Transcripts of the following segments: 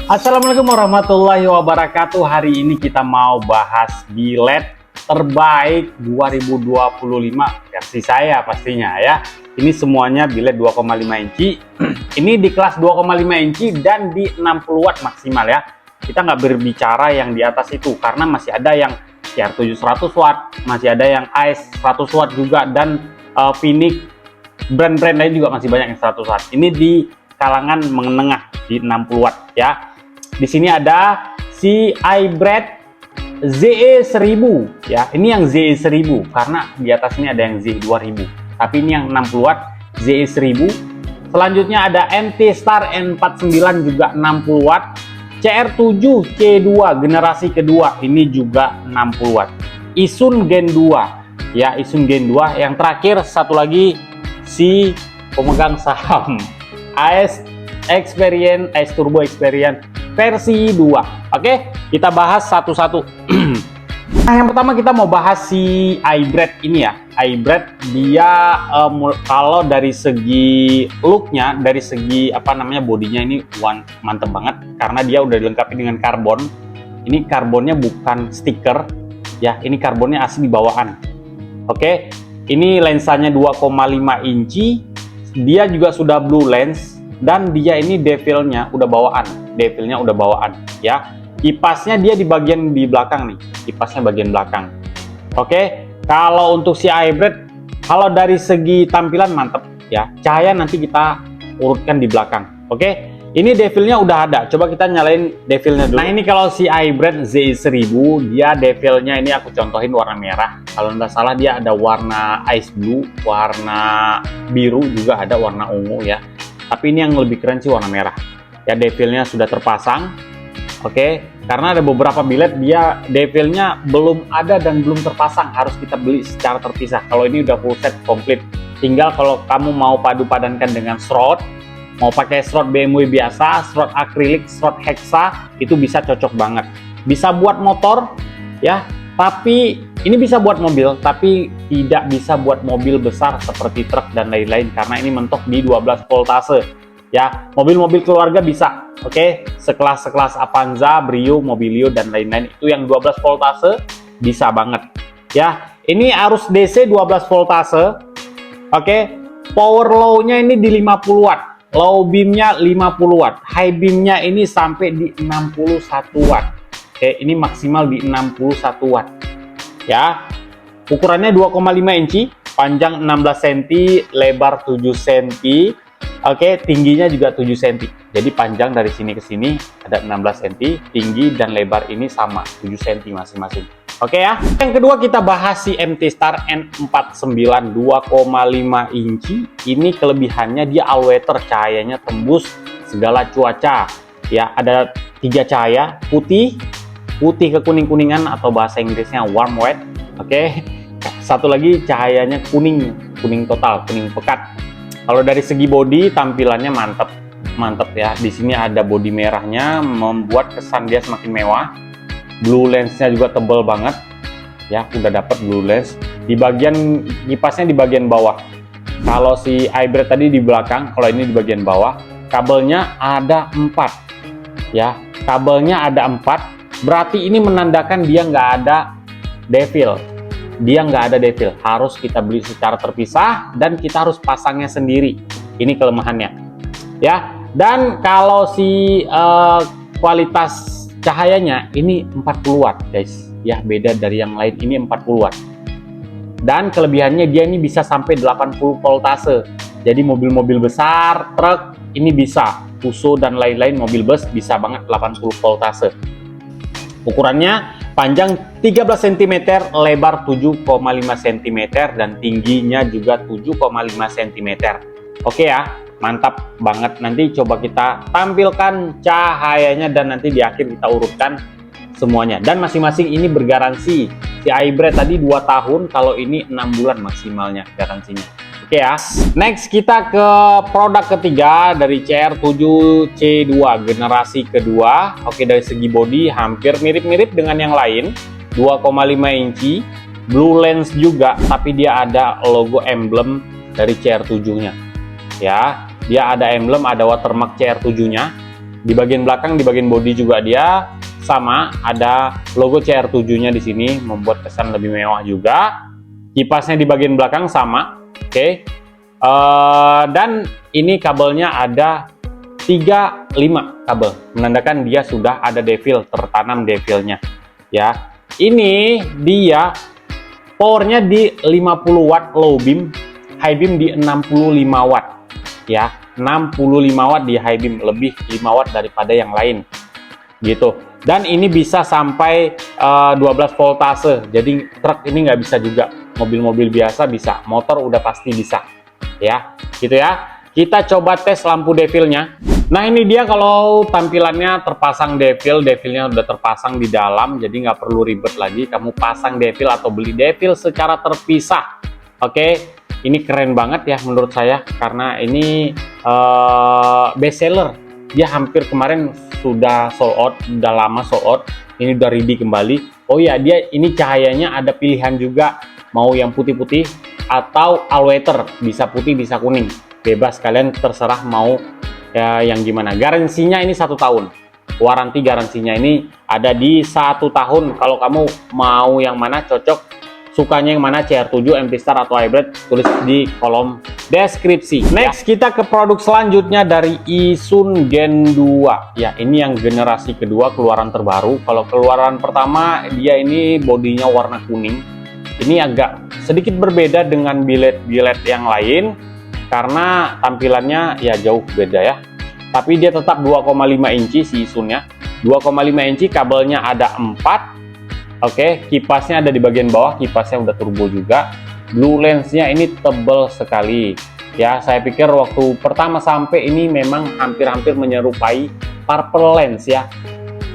Assalamualaikum warahmatullahi wabarakatuh. Hari ini kita mau bahas bilet terbaik 2025 versi saya pastinya ya. Ini semuanya bilet 2,5 inci. Ini di kelas 2,5 inci dan di 60 watt maksimal ya. Kita nggak berbicara yang di atas itu karena masih ada yang CR7 100 watt, masih ada yang AS 100 watt juga, dan Phoenix brand-brand lain juga masih banyak yang 100 watt. Ini di kalangan menengah di 60 watt ya. Di sini ada si iBread ZE1000 ya. Ini yang ZE1000 karena di atas ini ada yang ZE2000. Tapi ini yang 60 watt ZE1000. Selanjutnya ada MT Star N49 juga 60 watt. CR7 C2 generasi kedua ini juga 60 watt. Isun Gen 2 ya, Isun Gen 2. Yang terakhir satu lagi si pemegang saham AS Experience, AS Turbo Experience versi 2. Oke, kita bahas satu-satu. Nah, yang pertama kita mau bahas si iBread ini ya. iBread dia kalau dari segi looknya, dari segi bodinya ini mantep banget karena dia udah dilengkapi dengan karbon. Ini karbonnya bukan stiker ya, ini karbonnya asli bawaan. Oke, ini lensanya 2,5 inci. Dia juga sudah blue lens dan dia ini devilnya udah bawaan ya. Kipasnya dia di bagian di belakang nih, kipasnya bagian belakang. Oke, kalau untuk si iBread, kalau dari segi tampilan mantep ya. Cahaya nanti kita urutkan di belakang. Oke, ini devilnya udah ada. Coba kita nyalain devilnya dulu. Nah, ini kalau si iBread ZE1000, dia devilnya ini aku contohin warna merah. Kalau nggak salah dia ada warna ice blue, warna biru juga ada, warna ungu ya. Tapi ini yang lebih keren sih warna merah. Ya, devilnya sudah terpasang. Oke, karena ada beberapa bilet dia devilnya belum ada dan belum terpasang, harus kita beli secara terpisah. Kalau ini udah full set komplit. Tinggal kalau kamu mau padu-padankan dengan shroud, mau pakai shroud BMW biasa, shroud akrilik, shroud hexa, itu bisa cocok banget. Bisa buat motor ya, tapi ini bisa buat mobil, tapi tidak bisa buat mobil besar seperti truk dan lain-lain karena ini mentok di 12 voltase. Ya, mobil-mobil keluarga bisa. Oke, sekelas Avanza, Brio, Mobilio dan lain-lain itu yang 12 voltase bisa banget. Ya, ini arus DC 12 voltase. Oke, power low-nya ini di 50 watt. Low beam-nya 50 watt. High beam-nya ini sampai di 61 watt. Oke, ini maksimal di 61 watt. Ya. Ukurannya 2,5 inci, panjang 16 cm, lebar 7 cm. Oke, tingginya juga 7 cm. Jadi panjang dari sini ke sini ada 16 cm, tinggi dan lebar ini sama 7 cm masing-masing. Oke ya. Yang kedua kita bahas si MT Star N49 2,5 inci. Ini kelebihannya dia all weather, cahayanya tembus segala cuaca. Ya, ada 3 cahaya, putih ke kuning-kuningan atau bahasa Inggrisnya warm white. Oke. Satu lagi cahayanya kuning total, kuning pekat. Kalau dari segi body tampilannya mantep ya. Di sini ada body merahnya membuat kesan dia semakin mewah. Blue lensnya juga tebal banget ya, udah dapat blue lens. Di bagian kipasnya di bagian bawah. Kalau si iBread tadi di belakang, kalau ini di bagian bawah. Kabelnya ada 4 ya, kabelnya ada 4. Berarti ini menandakan dia nggak ada devil. Dia nggak ada devil, harus kita beli secara terpisah dan kita harus pasangnya sendiri. Ini kelemahannya ya. Dan kalau si kualitas cahayanya ini 40 watt guys ya, beda dari yang lain, ini 40 watt. Dan kelebihannya dia ini bisa sampai 80 voltase. Jadi mobil-mobil besar, truk ini bisa, Fuso dan lain-lain, mobil bus bisa banget 80 voltase. Ukurannya panjang 13 cm, lebar 7,5 cm dan tingginya juga 7,5 cm. Oke ya, mantap banget. Nanti coba kita tampilkan cahayanya dan nanti di akhir kita urutkan semuanya. Dan masing-masing ini bergaransi. Si iBread tadi 2 tahun, kalau ini 6 bulan maksimalnya garansinya. Oke ya. Next kita ke produk ketiga dari CR7 C2 generasi kedua. Oke, dari segi body hampir mirip-mirip dengan yang lain. 2,5 inci, blue lens juga, tapi dia ada logo emblem dari CR7-nya. Ya, dia ada emblem, ada watermark CR7-nya. Di bagian belakang, di bagian bodi juga dia sama, ada logo CR7-nya di sini, membuat kesan lebih mewah juga. Kipasnya di bagian belakang sama, oke. Dan ini kabelnya ada 35 kabel, menandakan dia sudah ada devil, tertanam devilnya ya. Ini dia powernya di 50 watt low beam, high beam di 65 watt ya. 65 watt di high beam, lebih 5 watt daripada yang lain gitu. Dan ini bisa sampai 12 voltase, jadi truk ini nggak bisa juga, mobil-mobil biasa bisa, motor udah pasti bisa ya, gitu ya. Kita coba tes lampu devilnya. Nah ini dia kalau tampilannya terpasang devilnya udah terpasang di dalam, jadi nggak perlu ribet lagi kamu pasang devil atau beli devil secara terpisah. Oke, ini keren banget ya menurut saya, karena ini best seller. Dia hampir kemarin sudah sold out, udah lama sold out, ini udah ready kembali. Oh ya, dia ini cahayanya ada pilihan juga, mau yang putih-putih atau all-weather, bisa putih bisa kuning, bebas kalian terserah mau ya yang gimana. Garansinya ini 1 tahun, waranti garansinya ini ada di 1 tahun. Kalau kamu mau yang mana, cocok, sukanya yang mana, CR7, MP Star atau hybrid, tulis di kolom deskripsi. Next kita ke produk selanjutnya dari Isun Gen 2 ya. Ini yang generasi kedua, keluaran terbaru. Kalau keluaran pertama dia ini bodinya warna kuning, ini agak sedikit berbeda dengan bilet-bilet yang lain karena tampilannya ya jauh beda ya. Tapi dia tetap 2,5 inci si Isunnya, 2,5 inci, kabelnya ada 4. Oke, kipasnya ada di bagian bawah, kipasnya udah turbo juga. Blue lensnya ini tebal sekali ya. Saya pikir waktu pertama sampai ini memang hampir-hampir menyerupai purple lens ya.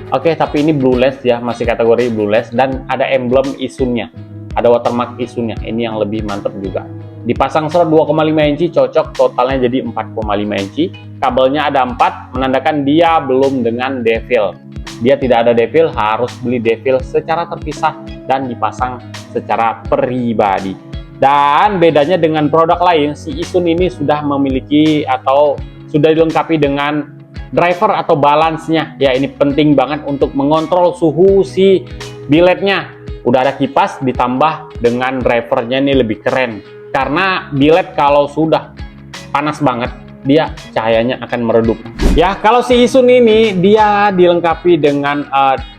Oke, tapi ini blue lens ya, masih kategori blue lens, dan ada emblem Isunnya, ada watermark Isunnya. Ini yang lebih mantap juga. Dipasang slot 2,5 inci cocok, totalnya jadi 4,5 inci. Kabelnya ada 4, menandakan dia belum dengan devil. Dia tidak ada devil, harus beli devil secara terpisah dan dipasang secara pribadi. Dan bedanya dengan produk lain, si Isun ini sudah memiliki atau sudah dilengkapi dengan driver atau balance-nya. Ya, ini penting banget untuk mengontrol suhu si biletnya. Udah ada kipas ditambah dengan drivernya, ini lebih keren. Karena bilet kalau sudah panas banget, dia cahayanya akan meredup. Ya, kalau si Isun ini dia dilengkapi dengan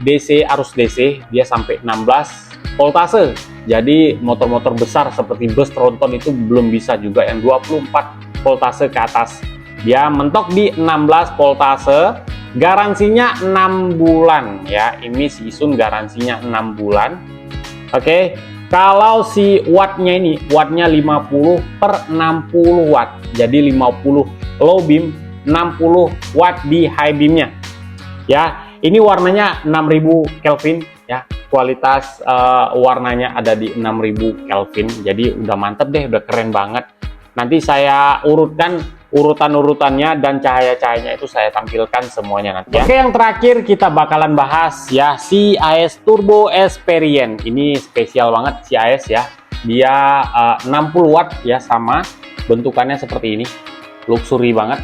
DC, arus DC, dia sampai 16 voltase. Jadi motor-motor besar seperti bus tronton itu belum bisa juga yang 24 voltase ke atas. Dia mentok di 16 voltase, garansinya 6 bulan ya. Ini si Isun garansinya 6 bulan. Oke. Kalau si wattnya ini, wattnya 50 per 60 watt. Jadi 50 low beam, 60 watt di high beamnya. Ya, ini warnanya 6000 Kelvin ya. Kualitas warnanya ada di 6000 Kelvin. Jadi udah mantep deh, udah keren banget. Nanti saya urutkan urutan-urutannya dan cahaya-cahayanya itu saya tampilkan semuanya nanti ya. Oke, yang terakhir kita bakalan bahas ya si AES Turbo Experience. Ini spesial banget si AES ya. Dia 60 watt ya, sama bentukannya seperti ini. Luxury banget.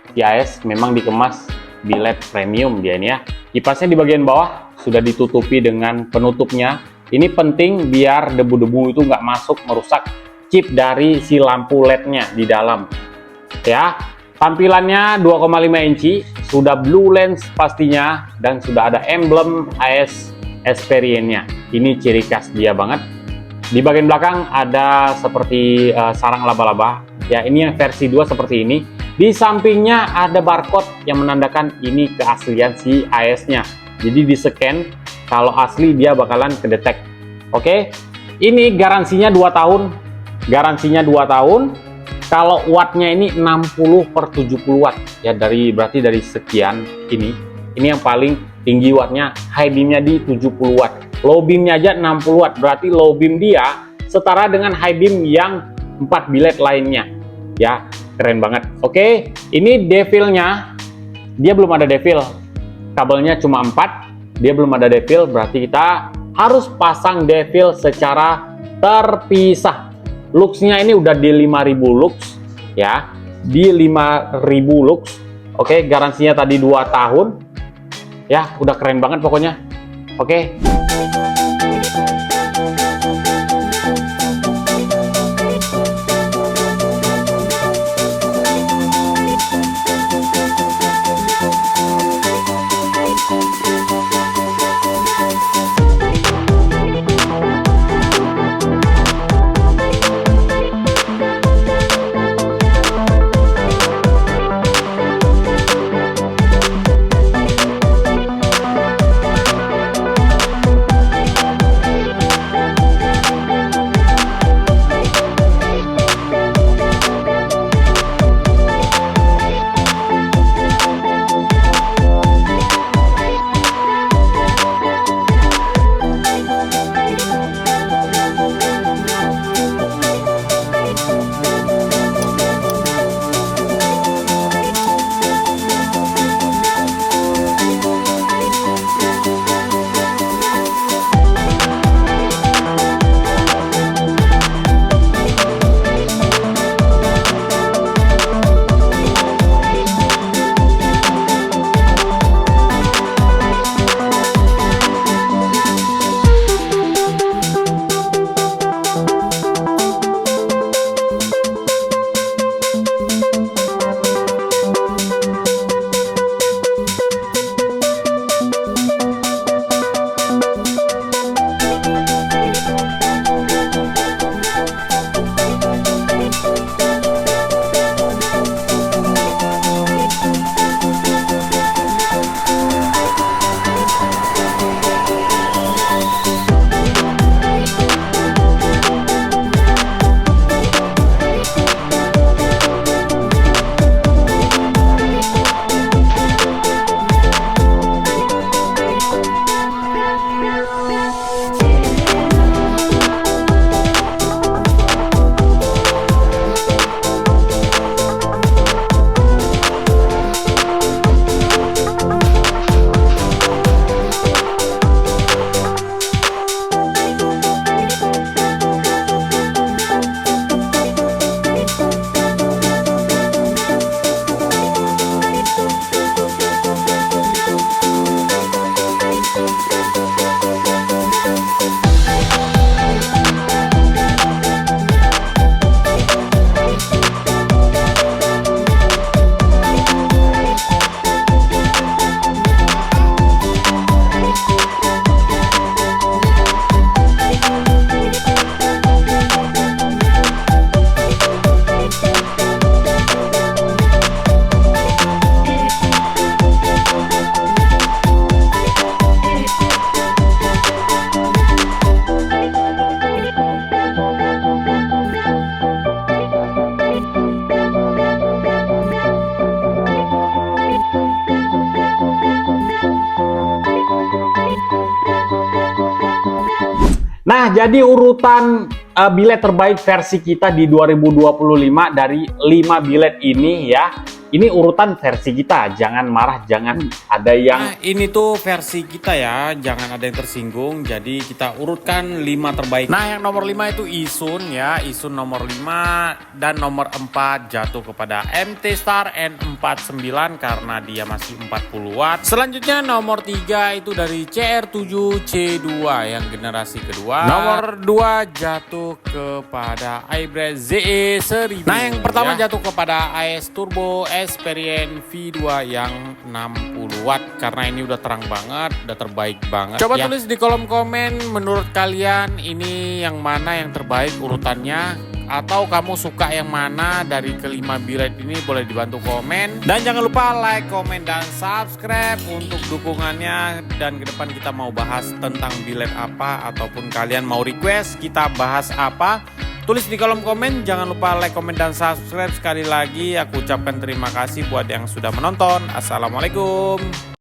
Si AES memang dikemas bilet premium dia ini ya. Kipasnya di bagian bawah sudah ditutupi dengan penutupnya. Ini penting biar debu-debu itu nggak masuk merusak chip dari si lampu LED-nya di dalam. Ya, tampilannya 2,5 inci, sudah blue lens pastinya, dan sudah ada emblem AES Experience-nya. Ini ciri khas dia banget. Di bagian belakang ada seperti sarang laba-laba. Ya, ini yang versi 2 seperti ini. Di sampingnya ada barcode yang menandakan ini keaslian si AES-nya. Jadi di scan, kalau asli dia bakalan kedetek. Oke, ini garansinya 2 tahun. Garansinya 2 tahun. Kalau wattnya ini 60 per 70 watt ya, berarti dari sekian ini yang paling tinggi wattnya. High beamnya di 70 watt, low beamnya aja 60 watt, berarti low beam dia setara dengan high beam yang 4 bilet lainnya ya. Keren banget. Oke, ini devilnya, dia belum ada devil, kabelnya cuma 4, dia belum ada devil, berarti kita harus pasang devil secara terpisah. Luxnya ini udah di 5000 lux ya, di 5000 lux. Oke, garansinya tadi 2 tahun. Ya, udah keren banget pokoknya. Oke. Nah, jadi urutan bilet terbaik versi kita di 2025 dari 5 bilet ini ya. Ini urutan versi kita, jangan marah, jangan ada yang... Nah, ini tuh versi kita ya, jangan ada yang tersinggung. Jadi kita urutkan 5 terbaik. Nah, yang nomor 5 itu Isun ya, Isun nomor 5. Dan nomor 4 jatuh kepada MT Star N49 karena dia masih 40 watt. Selanjutnya nomor 3 itu dari CR7C2 yang generasi kedua. Nomor 2 jatuh kepada iBrand ZE 1000. Nah, yang pertama jatuh kepada AS Turbo Experience V2 yang 60 watt karena ini udah terang banget, udah terbaik banget. Coba tulis di kolom komen menurut kalian ini yang mana yang terbaik urutannya, atau kamu suka yang mana dari kelima bilet ini, boleh dibantu komen. Dan jangan lupa like, komen, dan subscribe untuk dukungannya. Dan ke depan kita mau bahas tentang bilet apa, ataupun kalian mau request kita bahas apa, tulis di kolom komen. Jangan lupa like, komen, dan subscribe. Sekali lagi aku ucapkan terima kasih buat yang sudah menonton. Assalamualaikum.